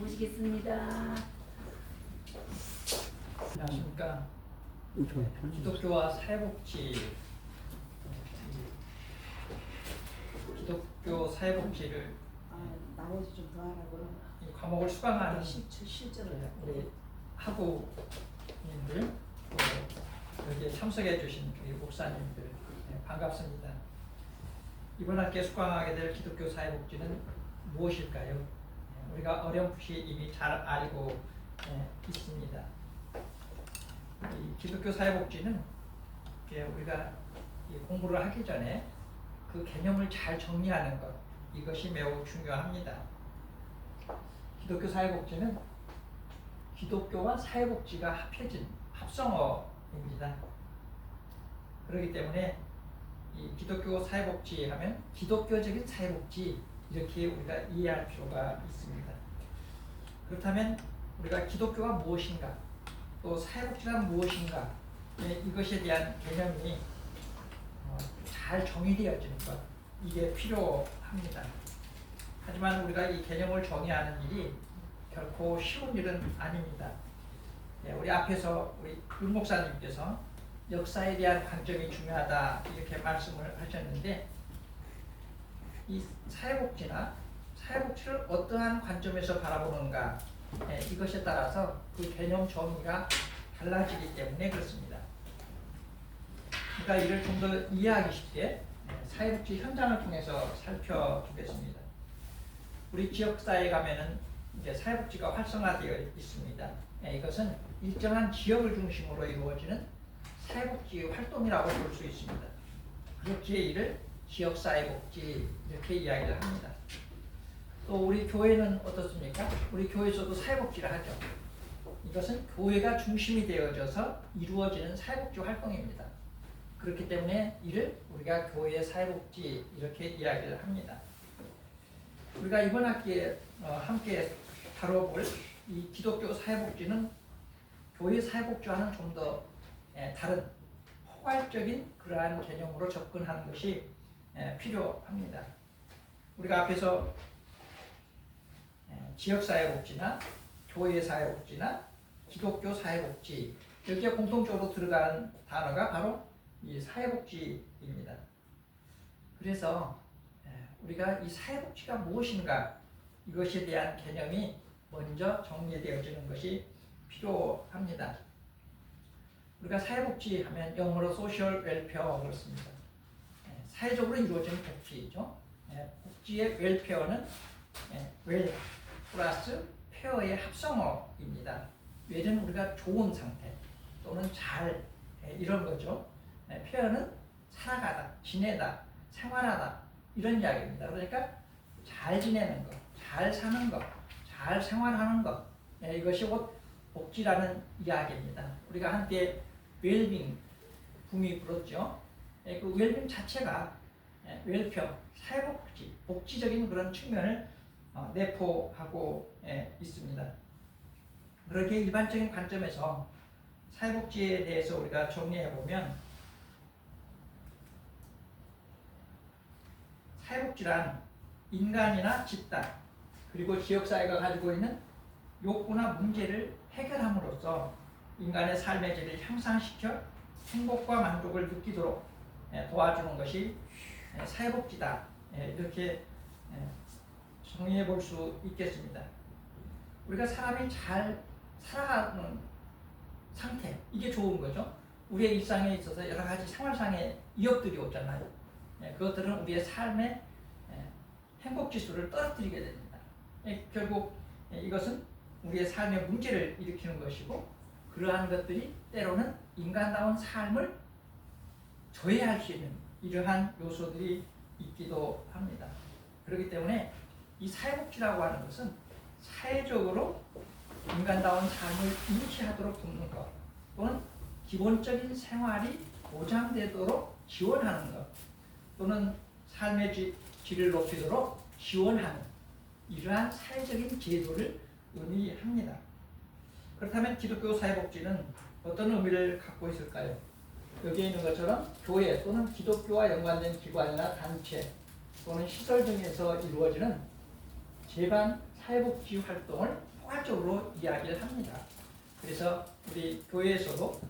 모시겠습니다. 안녕하십니까. 기독교와 사회복지, 기독교 사회복지를 나머지 좀 더 하라고. 이 과목을 수강하는 실제로 우리 학우님들, 또 여기에 참석해 주신 우리 목사님들, 반갑습니다. 이번 학기에 수강하게 될 기독교 사회복지는 무엇일까요? 우리가 어렴풋이 이미 잘 알고 있습니다. 이 기독교 사회복지는 우리가 공부를 하기 전에 그 개념을 잘 정리하는 것, 이것이 매우 중요합니다. 기독교 사회복지는 기독교와 사회복지가 합해진 합성어입니다. 그렇기 때문에 이 기독교 사회복지 하면 기독교적인 사회복지, 이렇게 우리가 이해할 필요가 있습니다. 그렇다면 우리가 기독교가 무엇인가, 또 사회복지가 무엇인가, 이것에 대한 개념이 잘 정의되어지는 것, 이게 필요합니다. 하지만 우리가 이 개념을 정의하는 일이 결코 쉬운 일은 아닙니다. 우리 앞에서 우리 윤 목사님께서 역사에 대한 관점이 중요하다, 이렇게 말씀을 하셨는데, 이 사회복지를 어떠한 관점에서 바라보는가, 이것에 따라서 그 개념 정의가 달라지기 때문에 그렇습니다. 그러니까 이를 좀 더 이해하기 쉽게 사회복지 현장을 통해서 살펴보겠습니다. 우리 지역사회에 가면은 이제 사회복지가 활성화되어 있습니다. 이것은 일정한 지역을 중심으로 이루어지는 사회복지 활동이라고 볼 수 있습니다. 그렇기에 이를 지역사회복지, 이렇게 이야기를 합니다. 또 우리 교회는 어떻습니까? 우리 교회에서도 사회복지를 하죠. 이것은 교회가 중심이 되어져서 이루어지는 사회복지 활동입니다. 그렇기 때문에 이를 우리가 교회의 사회복지, 이렇게 이야기를 합니다. 우리가 이번 학기에 함께 다뤄볼 이 기독교 사회복지는 교회 사회복지와는 좀 더 다른 포괄적인 그러한 개념으로 접근하는 것이 필요합니다. 우리가 앞에서 지역사회복지나 교회사회복지나 기독교 사회복지, 여기에 공통적으로 들어가는 단어가 바로 이 사회복지입니다. 그래서 우리가 이 사회복지가 무엇인가, 이것에 대한 개념이 먼저 정리되어지는 것이 필요합니다. 우리가 사회복지 하면 영어로 소셜 웰페어 그렇습니다. 사회적으로 이루어지는 복지죠. 복지의 웰페어는 웰 플러스 페어의 합성어입니다. 웰은 우리가 좋은 상태 또는 잘, 이런 거죠. 페어는 살아가다, 지내다, 생활하다, 이런 이야기입니다. 그러니까 잘 지내는 것, 잘 사는 것, 잘 생활하는 것, 이것이 곧 복지라는 이야기입니다. 우리가 한때 웰빙 붐이 불었죠. 그 웰빙 자체가 웰페어, 사회복지, 복지적인 그런 측면을 내포하고 있습니다. 그렇게 일반적인 관점에서 사회복지에 대해서 우리가 정리해보면, 사회복지란 인간이나 집단, 그리고 지역사회가 가지고 있는 욕구나 문제를 해결함으로써 인간의 삶의 질을 향상시켜 행복과 만족을 느끼도록 도와주는 것이 사회복지다, 이렇게 정의해 볼 수 있겠습니다. 우리가 사람이 잘 살아가는 상태, 이게 좋은 거죠. 우리의 일상에 있어서 여러 가지 생활상의 위협들이 오잖아요. 그것들은 우리의 삶의 행복지수를 떨어뜨리게 됩니다. 결국 이것은 우리의 삶의 문제를 일으키는 것이고, 그러한 것들이 때로는 인간다운 삶을 저해할 수 있는 이러한 요소들이 있기도 합니다. 그렇기 때문에 이 사회복지라고 하는 것은 사회적으로 인간다운 삶을 유지하도록 돕는 것, 또는 기본적인 생활이 보장되도록 지원하는 것, 또는 삶의 질을 높이도록 지원하는 이러한 사회적인 제도를 의미합니다. 그렇다면 기독교 사회복지는 어떤 의미를 갖고 있을까요? 여기에 있는 것처럼 교회 또는 기독교와 연관된 기관이나 단체 또는 시설 등에서 이루어지는 재반 사회복지 활동을 포괄적으로 이야기를 합니다. 그래서 우리 교회에서도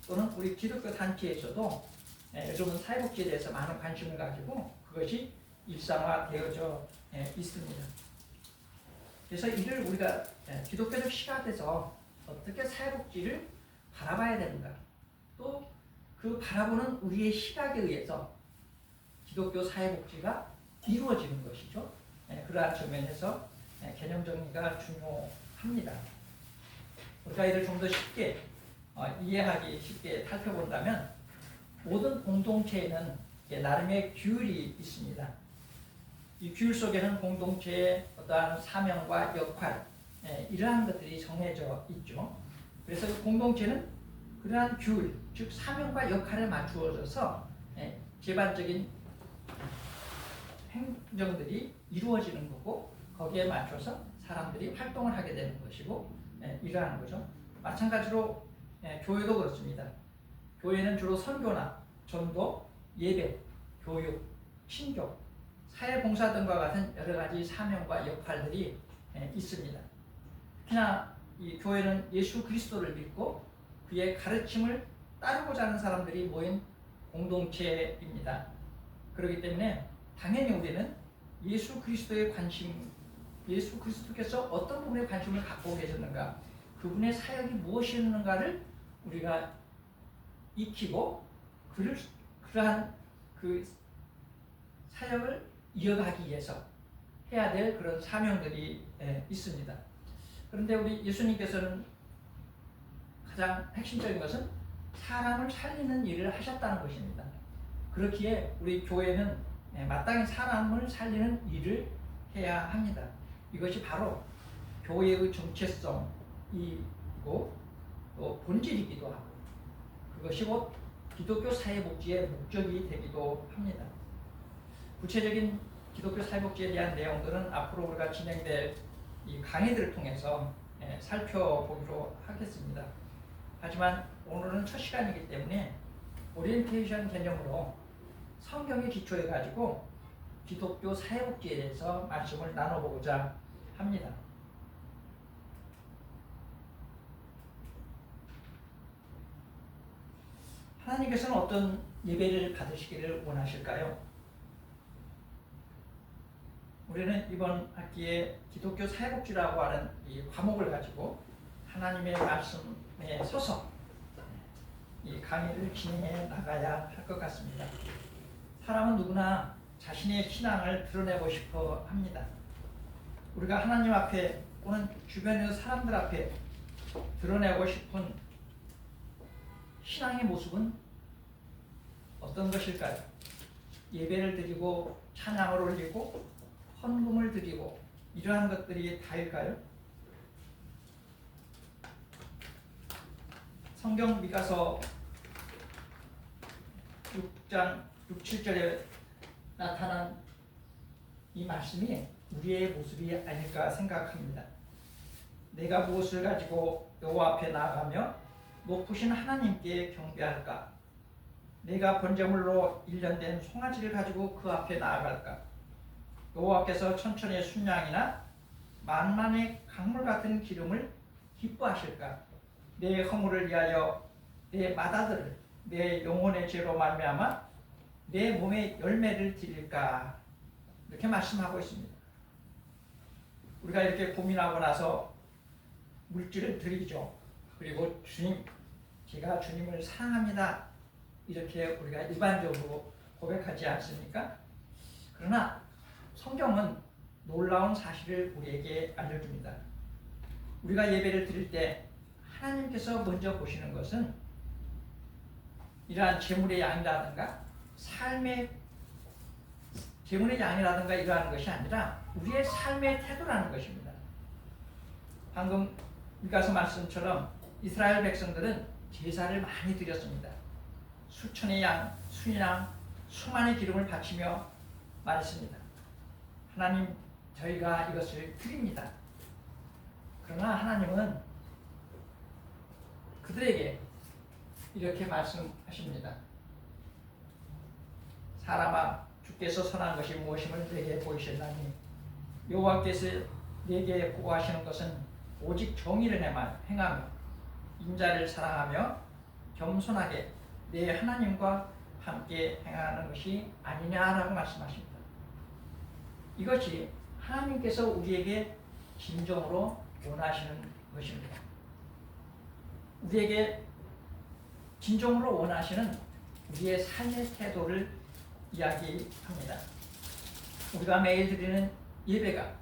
또는 우리 기독교 단체에서도 요즘은 사회복지에 대해서 많은 관심을 가지고 그것이 일상화되어져 있습니다. 그래서 이를 우리가 기독교적 시각에서 어떻게 사회복지를 바라봐야 되는가, 또 그 바라보는 우리의 시각에 의해서 기독교 사회복지가 이루어지는 것이죠. 그러한 측면에서 개념 정리가 중요합니다. 우리가 이를 좀 더 쉽게 이해하기 쉽게 살펴본다면 모든 공동체에는 나름의 규율이 있습니다. 이 규율 속에는 공동체의 어떠한 사명과 역할, 이러한 것들이 정해져 있죠. 그래서 공동체는 그러한 규율, 즉 사명과 역할에 맞추어져서 제반적인 행정들이 이루어지는 거고 거기에 맞춰서 사람들이 활동을 하게 되는 것이고 이러한 거죠. 마찬가지로 교회도 그렇습니다. 교회는 주로 선교나 전도, 예배, 교육, 신교, 사회봉사 등과 같은 여러 가지 사명과 역할들이 있습니다. 특히나 이 교회는 예수 그리스도를 믿고 그의 가르침을 따르고자 하는 사람들이 모인 공동체입니다. 그렇기 때문에 당연히 우리는 예수 그리스도의 관심, 예수 그리스도께서 어떤 부분에 관심을 갖고 계셨는가, 그분의 사역이 무엇이었는가를 우리가 익히고 그러한 그 사역을 이어가기 위해서 해야 될 그런 사명들이 있습니다. 그런데 우리 예수님께서는 가장 핵심적인 것은 사람을 살리는 일을 하셨다는 것입니다. 그렇기에 우리 교회는 마땅히 사람을 살리는 일을 해야 합니다. 이것이 바로 교회의 정체성이고 또 본질이기도 하고 그것이 곧 기독교 사회복지의 목적이 되기도 합니다. 구체적인 기독교 사회복지에 대한 내용들은 앞으로 우리가 진행될 이 강의들을 통해서 살펴보기로 하겠습니다. 하지만 오늘은 첫 시간이기 때문에 오리엔테이션 개념으로 성경에 기초해 가지고 기독교 사회복지에 대해서 말씀을 나눠보고자 합니다. 하나님께서는 어떤 예배를 받으시기를 원하실까요? 우리는 이번 학기에 기독교 사회복지라고 하는 이 과목을 가지고 하나님의 말씀에 서서 이 강의를 진행해 나가야 할 것 같습니다. 사람은 누구나 자신의 신앙을 드러내고 싶어 합니다. 우리가 하나님 앞에 또는 주변의 사람들 앞에 드러내고 싶은 신앙의 모습은 어떤 것일까요? 예배를 드리고 찬양을 올리고 헌금을 드리고 이러한 것들이 다일까요? 성경 미가서 6장 6, 7절에 나타난 이 말씀이 우리의 모습이 아닐까 생각합니다. 내가 무엇을 가지고 여호와 앞에 나아가며 높으신 하나님께 경배할까? 내가 번제물로 일련된 송아지를 가지고 그 앞에 나아갈까? 여호와께서 천천의 순양이나 만만의 강물 같은 기름을 기뻐하실까? 내 허물을 위하여 내 마다들을 내 영혼의 죄로 말미암아 내 몸의 열매를 드릴까? 이렇게 말씀하고 있습니다. 우리가 이렇게 고민하고 나서 물질을 드리죠. 그리고 주님, 제가 주님을 사랑합니다. 이렇게 우리가 일반적으로 고백하지 않습니까? 그러나 성경은 놀라운 사실을 우리에게 알려줍니다. 우리가 예배를 드릴 때 하나님께서 먼저 보시는 것은 이러한 재물의 양이라든가 삶의 재물의 양이라든가 이러한 것이 아니라 우리의 삶의 태도라는 것입니다. 방금 미가서 말씀처럼 이스라엘 백성들은 제사를 많이 드렸습니다. 수천의 양, 순양, 수만의 기름을 바치며 말했습니다. 하나님, 저희가 이것을 드립니다. 그러나 하나님은 그들에게 이렇게 말씀하십니다. 사람아, 주께서 선한 것이 무엇임을 내게 보이셨나니 여호와께서 내게 보호하시는 것은 오직 정의를 행하며 인자를 사랑하며 겸손하게 내 하나님과 함께 행하는 것이 아니냐라고 말씀하십니다. 이것이 하나님께서 우리에게 진정으로 원하시는 것입니다. 우리에게 진정으로 원하시는 우리의 삶의 태도를 이야기합니다. 우리가 매일 드리는 예배가,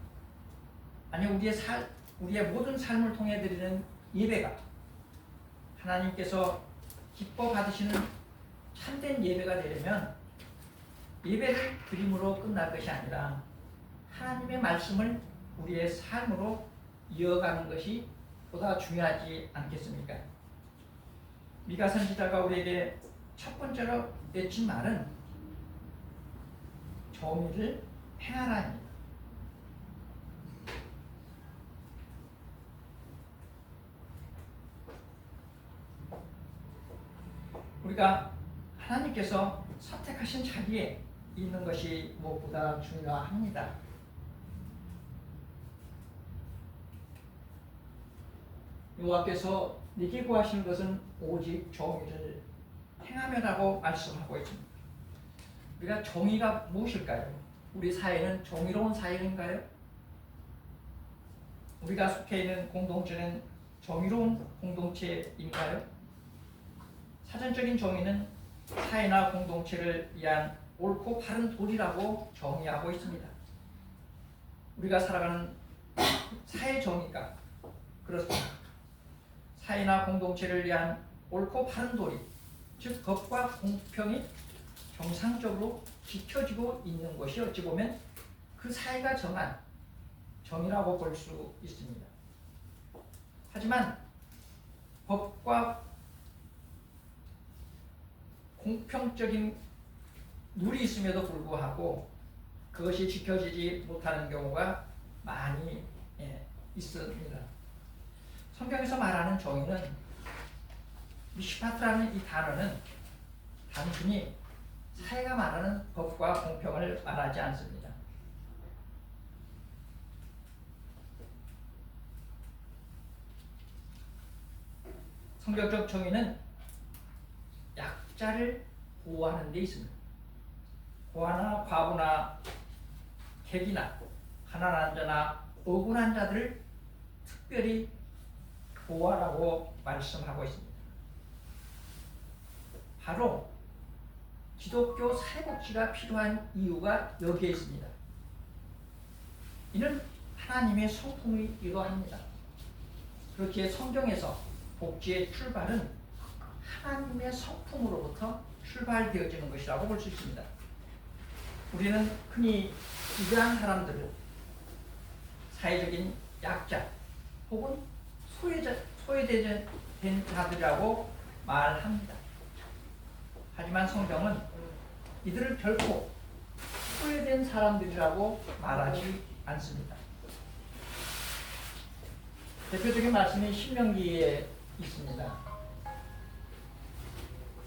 아니 우리의 모든 삶을 통해 드리는 예배가 하나님께서 기뻐 받으시는 참된 예배가 되려면 예배를 드림으로 끝날 것이 아니라 하나님의 말씀을 우리의 삶으로 이어가는 것이 보다 중요하지 않겠습니까? 미가 선지자가 우리에게 첫 번째로 내친 말은 정의를 행하라입니다. 우리가 하나님께서 선택하신 자리에 있는 것이 무엇보다 중요합니다. 여호와께서 네게 구하시는 것은 오직 정의를 행하며라고 말씀하고 있습니다. 우리가 정의가 무엇일까요? 우리 사회는 정의로운 사회인가요? 우리가 속해 있는 공동체는 정의로운 공동체인가요? 사전적인 정의는 사회나 공동체를 위한 옳고 바른 도리라고 정의하고 있습니다. 우리가 살아가는 사회 정의가 그렇습니다. 사회나 공동체를 위한 옳고 바른 도리, 즉 법과 공평이 정상적으로 지켜지고 있는 것이 어찌 보면 그 사회가 정한 정의라고 볼 수 있습니다. 하지만 법과 공평적인 룰이 있음에도 불구하고 그것이 지켜지지 못하는 경우가 많이 있습니다. 성경에서 말하는 정의는 미시파트라는 이 단어는 단순히 사회가 말하는 법과 공평을 말하지 않습니다. 성경적 정의는 약자를 보호하는 데 있습니다. 고아나 과부나 객이나 가난한 자나 억울한 자들을 특별히 보호하라고 말씀하고 있습니다. 바로 기독교 사회복지가 필요한 이유가 여기에 있습니다. 이는 하나님의 성품이기도 합니다. 그렇기에 성경에서 복지의 출발은 하나님의 성품으로부터 출발되어지는 것이라고 볼 수 있습니다. 우리는 흔히 이러한 사람들을 사회적인 약자 혹은 소외된 자들이라고 말합니다. 하지만 성경은 이들을 결코 소외된 사람들이라고 말하지 않습니다. 대표적인 말씀이 신명기에 있습니다.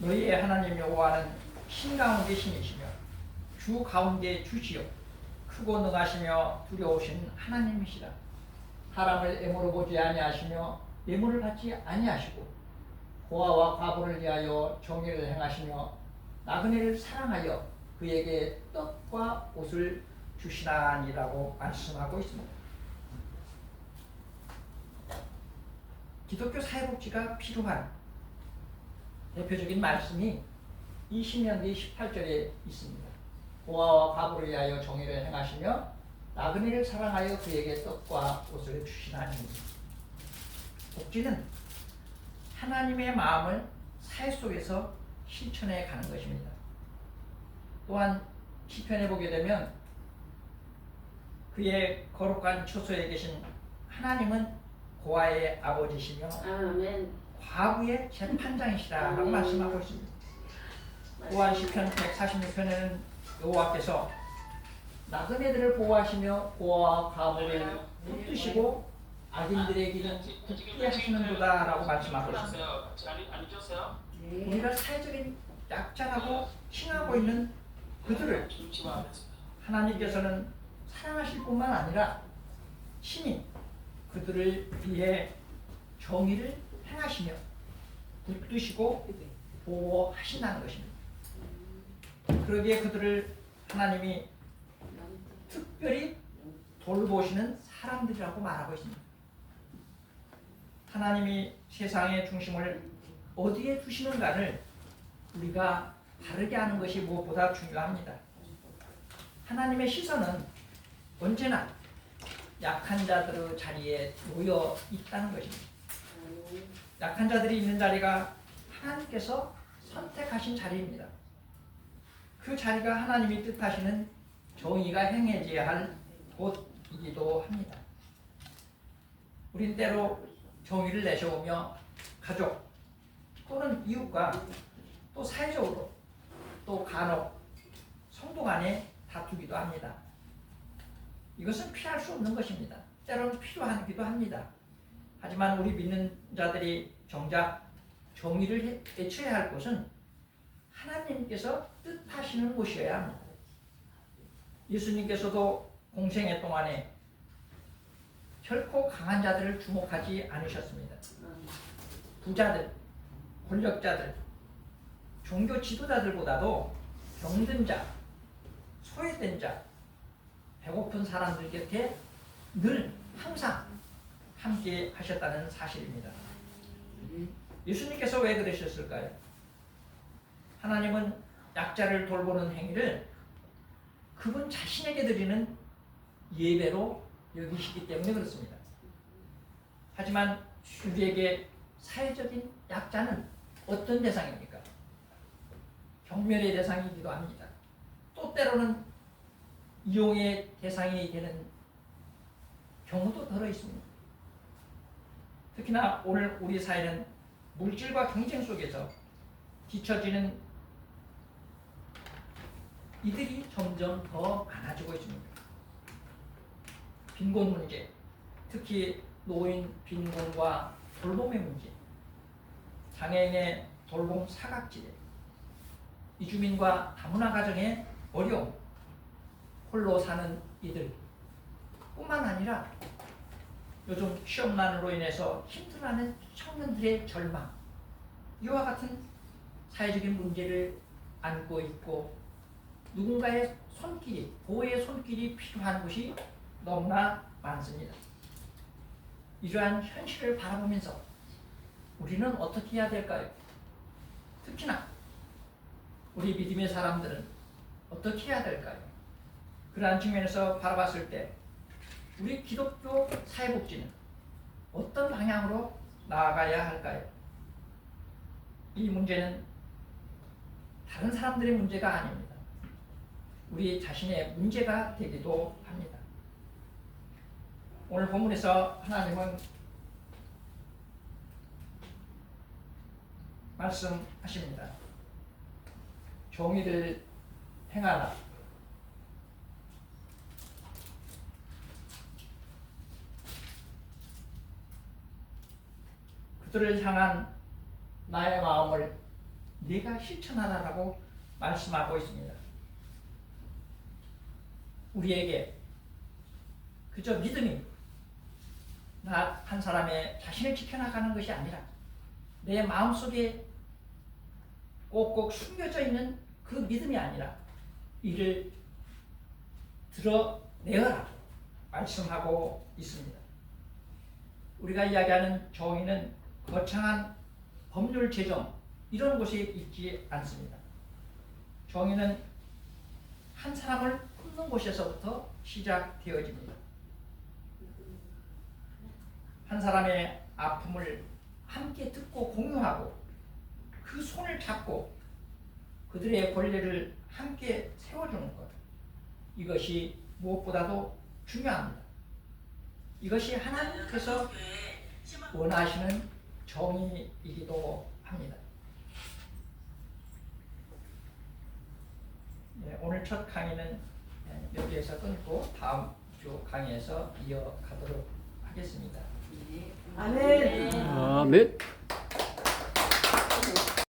너희의 하나님 여호와는 신 가운데 신이시며 주 가운데 주시요 크고 능하시며 두려우신 하나님이시라. 사람을 애모로 보지 아니하시며 예물을 받지 아니하시고 고아와 과부를 위하여 정의를 행하시며 나그네를 사랑하여 그에게 떡과 옷을 주시나니라고 말씀하고 있습니다. 기독교 사회복지가 필요한 대표적인 말씀이 이 신명기 18절에 있습니다. 고아와 과부를 위하여 정의를 행하시며 나그네를 사랑하여 그에게 떡과 옷을 주시나니. 복지는 하나님의 마음을 사회 속에서 실천해 가는 것입니다. 또한 시편에 보게 되면 그의 거룩한 처소에 계신 하나님은 고아의 아버지시며 아멘. 과부의 재판장이시라고 말씀하고 있습니다. 또한 시편 146편에는 여호와께서 나그네들을 보호하시며 고아와 과부를 붙드시고 악인들의 길은 굽게 하시는도다 라고 말씀하고 있습니다. 우리가 사회적인 약자라고 칭하고 있는 그들을 하나님께서는 사랑하실 뿐만 아니라 신이 그들을 위해 정의를 행하시며 붙드시고 보호하신다는 것입니다. 그러기에 그들을 하나님이 특별히 돌보시는 사람들이라고 말하고 있습니다. 하나님이 세상의 중심을 어디에 두시는가를 우리가 바르게 하는 것이 무엇보다 중요합니다. 하나님의 시선은 언제나 약한 자들의 자리에 놓여 있다는 것입니다. 약한 자들이 있는 자리가 하나님께서 선택하신 자리입니다. 그 자리가 하나님이 뜻하시는 정의가 행해져야 할 곳이기도 합니다. 우린 때로 정의를 내세우며 가족 또는 이웃과 또 사회적으로 또 간혹 성도 간에 다투기도 합니다. 이것은 피할 수 없는 것입니다. 때로는 필요하기도 합니다. 하지만 우리 믿는 자들이 정작 정의를 외쳐야 할 곳은 하나님께서 뜻하시는 곳이어야 합니다. 예수님께서도 공생애 동안에 결코 강한 자들을 주목하지 않으셨습니다. 부자들, 권력자들, 종교 지도자들보다도 병든 자, 소외된 자, 배고픈 사람들 곁에 늘 항상 함께 하셨다는 사실입니다. 예수님께서 왜 그러셨을까요? 하나님은 약자를 돌보는 행위를 그분 자신에게 드리는 예배로 여기시기 때문에 그렇습니다. 하지만 우리에게 사회적인 약자는 어떤 대상입니까? 경멸의 대상이기도 합니다. 또 때로는 이용의 대상이 되는 경우도 들어 있습니다. 특히나 오늘 우리 사회는 물질과 경쟁 속에서 뒤처지는 이들이 점점 더 많아지고 있습니다. 빈곤 문제, 특히 노인 빈곤과 돌봄의 문제, 장애인의 돌봄 사각지대, 이주민과 다문화 가정의 어려움, 홀로 사는 이들 뿐만 아니라 요즘 취업난으로 인해서 힘들어하는 청년들의 절망, 이와 같은 사회적인 문제를 안고 있고 누군가의 손길이, 보호의 손길이 필요한 곳이 너무나 많습니다. 이러한 현실을 바라보면서 우리는 어떻게 해야 될까요? 특히나 우리 믿음의 사람들은 어떻게 해야 될까요? 그러한 측면에서 바라봤을 때 우리 기독교 사회복지는 어떤 방향으로 나아가야 할까요? 이 문제는 다른 사람들의 문제가 아닙니다. 우리 자신의 문제가 되기도 합니다. 오늘 본문에서 하나님은 말씀하십니다. 정의를 행하라. 그들을 향한 나의 마음을 네가 실천하라라고 말씀하고 있습니다. 우리에게 그저 믿음이 나 한 사람의 자신을 지켜나가는 것이 아니라 내 마음속에 꼭꼭 숨겨져 있는 그 믿음이 아니라 이를 드러내어라 말씀하고 있습니다. 우리가 이야기하는 정의는 거창한 법률 제정 이런 곳에 있지 않습니다. 정의는 한 사람을 품는 곳에서부터 시작되어집니다. 한 사람의 아픔을 함께 듣고 공유하고 그 손을 잡고 그들의 권리를 함께 세워주는 것, 이것이 무엇보다도 중요합니다. 이것이 하나님께서 원하시는 정의이기도 합니다. 오늘 첫 강의는 여기에서 끊고 다음 주 강의에서 이어가도록 하겠습니다. 아멘. 아멘.